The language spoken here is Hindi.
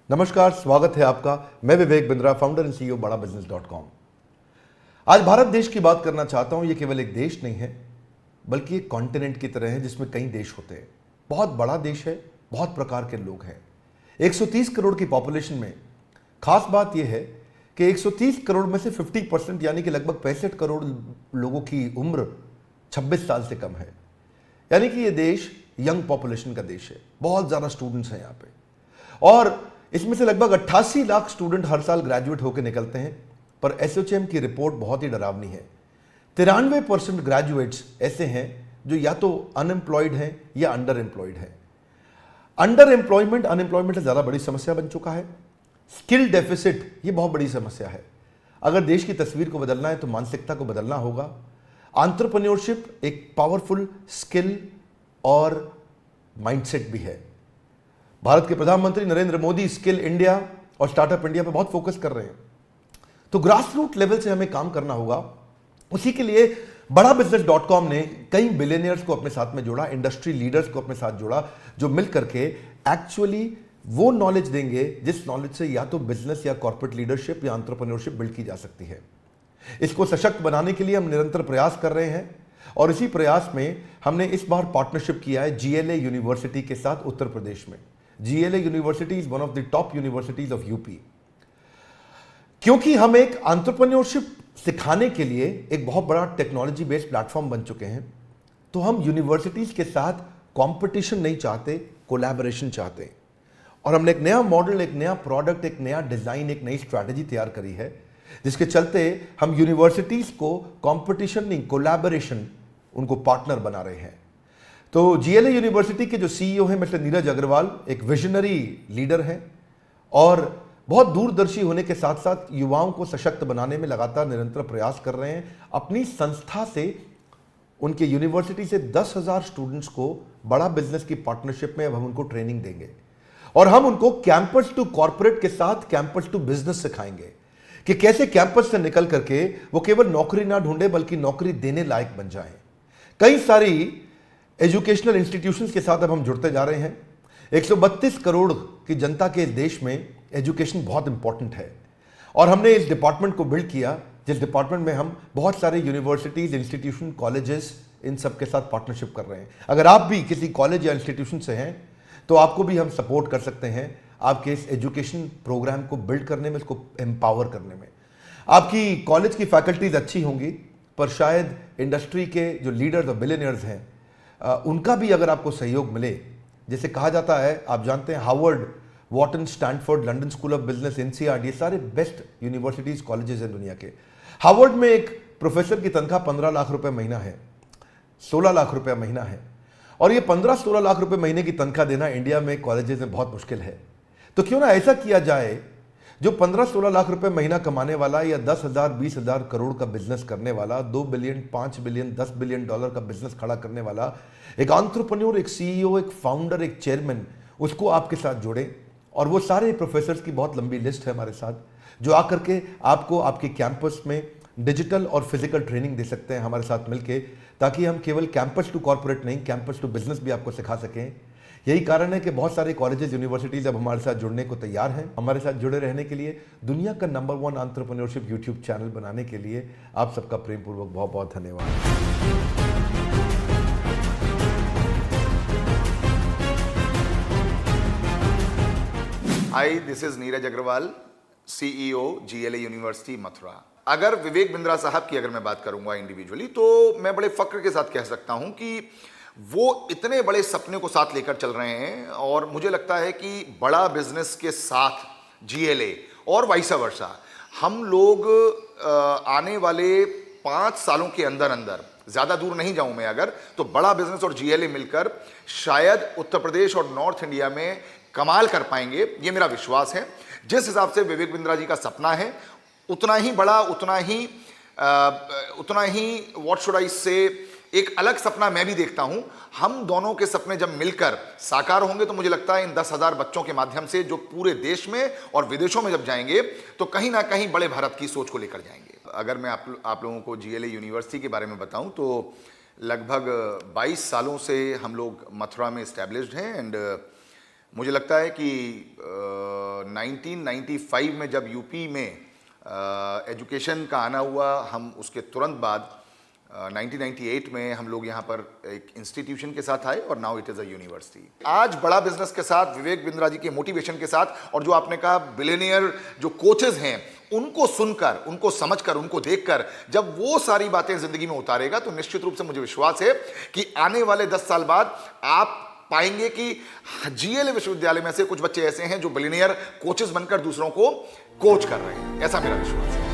नमस्कार, स्वागत है आपका। मैं Vivek Bindra, founder and CEO बड़ा बिजनेस.com। आज भारत देश की बात करना चाहता हूं। ये केवल एक देश नहीं है, बल्कि एक कॉन्टिनेंट की तरह है जिसमें कई देश होते हैं। बहुत बड़ा देश है, बहुत प्रकार के लोग हैं। 130 करोड़ की पॉपुलेशन में खास बात यह है कि 130 करोड़ में से 50% यानी कि लगभग 65 करोड़ लोगों की उम्र 26 साल से कम है। यानी कि यह देश यंग पॉपुलेशन का देश है। बहुत ज़्यादा स्टूडेंट्स हैं यहाँ पे, और इसमें से लगभग 88 लाख स्टूडेंट हर साल ग्रेजुएट होकर निकलते हैं। पर एसोचैम की रिपोर्ट बहुत ही डरावनी है। 93% ग्रेजुएट्स ऐसे हैं जो या तो अनएम्प्लॉयड हैं या अंडर एम्प्लॉयड हैं। अंडर एम्प्लॉयमेंट अनएम्प्लॉयमेंट से ज़्यादा बड़ी समस्या बन चुका है। स्किल डेफिसिट ये बहुत बड़ी समस्या है। अगर देश की तस्वीर को बदलना है तो मानसिकता को बदलना होगा। एंटरप्रेन्योरशिप एक पावरफुल स्किल और माइंडसेट भी है। भारत के प्रधानमंत्री नरेंद्र मोदी स्किल इंडिया और स्टार्टअप इंडिया पर बहुत फोकस कर रहे हैं। तो ग्रास रूट लेवल से हमें काम करना होगा। उसी के लिए बड़ा बिजनेस.com ने कई बिलियनियर्स को अपने साथ में जोड़ा, इंडस्ट्री लीडर्स को अपने साथ जोड़ा, जो मिल करके एक्चुअली वो नॉलेज देंगे जिस नॉलेज से या तो बिजनेस या कॉर्पोरेट लीडरशिप या एंटरप्रेन्योरशिप बिल्ड की जा सकती है। इसको सशक्त बनाने के लिए हम निरंतर प्रयास कर रहे हैं, और इसी प्रयास में हमने इस बार पार्टनरशिप किया है GLA यूनिवर्सिटी के साथ उत्तर प्रदेश में। GLA university is one of the top universities of UP. क्योंकि हम एक एंटरप्रेन्योरशिप सिखाने के लिए एक बहुत बड़ा टेक्नोलॉजी बेस्ड प्लेटफॉर्म बन चुके हैं, तो हम यूनिवर्सिटीज के साथ कंपटीशन नहीं चाहते, कोलैबोरेशन चाहते हैं। और हमने एक नया मॉडल, एक नया प्रोडक्ट, एक नया डिजाइन, एक नई स्ट्रैटेजी तैयार करी है, जिसके चलते हम यूनिवर्सिटीज को कंपटीशन नहीं, कोलैबोरेशन, उनको पार्टनर बना रहे हैं। तो GLA यूनिवर्सिटी के जो CEO हैं मिस्टर नीरज अग्रवाल एक विजनरी लीडर हैं, और बहुत दूरदर्शी होने के साथ साथ युवाओं को सशक्त बनाने में लगातार निरंतर प्रयास कर रहे हैं। अपनी संस्था से, उनके यूनिवर्सिटी से 10,000 स्टूडेंट्स को बड़ा बिजनेस की पार्टनरशिप में अब हम उनको ट्रेनिंग देंगे, और हम उनको कैंपस टू कॉर्पोरेट के साथ कैंपस टू बिजनेस सिखाएंगे कि कैसे कैंपस से निकल करके वो केवल नौकरी ना ढूंढे बल्कि नौकरी देने लायक बन जाएं। कई सारी एजुकेशनल इंस्टीट्यूशंस के साथ अब हम जुड़ते जा रहे हैं। 132 करोड़ की जनता के देश में एजुकेशन बहुत इंपॉर्टेंट है, और हमने इस डिपार्टमेंट को बिल्ड किया, जिस डिपार्टमेंट में हम बहुत सारे यूनिवर्सिटीज, इंस्टीट्यूशन, कॉलेजेस, इन सब के साथ पार्टनरशिप कर रहे हैं। अगर आप भी किसी कॉलेज या इंस्टीट्यूशन से हैं तो आपको भी हम सपोर्ट कर सकते हैं आपके इस एजुकेशन प्रोग्राम को बिल्ड करने में, इसको एम्पावर करने में। आपकी कॉलेज की फैकल्टीज अच्छी होंगी, पर शायद इंडस्ट्री के जो लीडर्स और बिलियनियर्स हैं उनका भी अगर आपको सहयोग मिले, जैसे कहा जाता है, आप जानते हैं Harvard, Wharton, Stanford, London School of Business, NCERT, ये सारे बेस्ट यूनिवर्सिटीज, कॉलेजेस हैं दुनिया के। हार्वर्ड में एक प्रोफेसर की तनख्वाह 15 लाख रुपए महीना है, 16 लाख रुपए महीना है, और ये 15-16 लाख रुपए महीने की तनख्वाह देना इंडिया में कॉलेजेस में बहुत मुश्किल है। तो क्यों ना ऐसा किया जाए, जो 15-16 लाख रुपए महीना कमाने वाला या 10,000 20,000 करोड़ का बिजनेस करने वाला, 2 बिलियन, 5 बिलियन, 10 बिलियन डॉलर का बिजनेस खड़ा करने वाला एक एंटरप्रेन्योर, एक CEO, एक फाउंडर, एक चेयरमैन, उसको आपके साथ जोड़ें। और वो सारे प्रोफेसर्स की बहुत लंबी लिस्ट है हमारे साथ, जो आकर के आपको आपके कैंपस में डिजिटल और फिजिकल ट्रेनिंग दे सकते हैं हमारे साथ मिलके, ताकि हम केवल कैंपस टू कॉर्पोरेट नहीं, कैंपस टू बिजनेस भी आपको सिखा सकें। यही कारण है कि बहुत सारे कॉलेजेस, यूनिवर्सिटीज अब हमारे साथ जुड़ने को तैयार हैं। हमारे साथ जुड़े रहने के लिए, दुनिया का नंबर 1 एंटरप्रेन्योरशिप यूट्यूब चैनल बनाने के लिए आप सबका प्रेमपूर्वक बहुत बहुत धन्यवाद। Hi, this is Neeraj Agarwal, CEO GLA university Mathura. अगर विवेक बिंद्रा साहब की अगर मैं बात करूंगा इंडिविजुअली, तो मैं बड़े फक्र के साथ कह सकता हूं कि वो इतने बड़े सपने को साथ लेकर चल रहे हैं, और मुझे लगता है कि बड़ा बिजनेस के साथ GLA और वाइसा वर्सा, हम लोग आने वाले 5 सालों के अंदर अंदर, ज्यादा दूर नहीं जाऊं मैं अगर, तो बड़ा बिजनेस और GLA मिलकर शायद उत्तर प्रदेश और नॉर्थ इंडिया में कमाल कर पाएंगे, ये मेरा विश्वास है। जिस हिसाब से विवेक बिंद्रा जी का सपना है, उतना ही बड़ा, उतना ही व्हाट शुड आई से, एक अलग सपना मैं भी देखता हूं। हम दोनों के सपने जब मिलकर साकार होंगे तो मुझे लगता है इन 10,000 बच्चों के माध्यम से, जो पूरे देश में और विदेशों में जब जाएंगे, तो कहीं ना कहीं बड़े भारत की सोच को लेकर जाएंगे। अगर मैं आप लोगों को GLA यूनिवर्सिटी के बारे में बताऊं, तो लगभग 22 सालों से हम लोग मथुरा में इस्टेब्लिश्ड हैं, एंड मुझे लगता है कि 1995 में जब यूपी में एजुकेशन का आना हुआ, हम उसके तुरंत बाद 1998 में हम लोग यहाँ पर एक इंस्टीट्यूशन के साथ आए और now it is a university. आज बड़ा बिजनेस के साथ, विवेक बिंद्रा जी के मोटिवेशन के साथ, और जो आपने कहा बिलियनियर जो कोचेज हैं उनको सुनकर, उनको समझकर, उनको देखकर जब वो सारी बातें जिंदगी में उतारेगा तो निश्चित रूप से मुझे विश्वास है कि आने वाले 10 साल बाद आप पाएंगे कि जीएलए विश्वविद्यालय में से कुछ बच्चे ऐसे हैं जो बिलियनियर कोचेस बनकर दूसरों को कोच कर रहे हैं। ऐसा मेरा विश्वास है।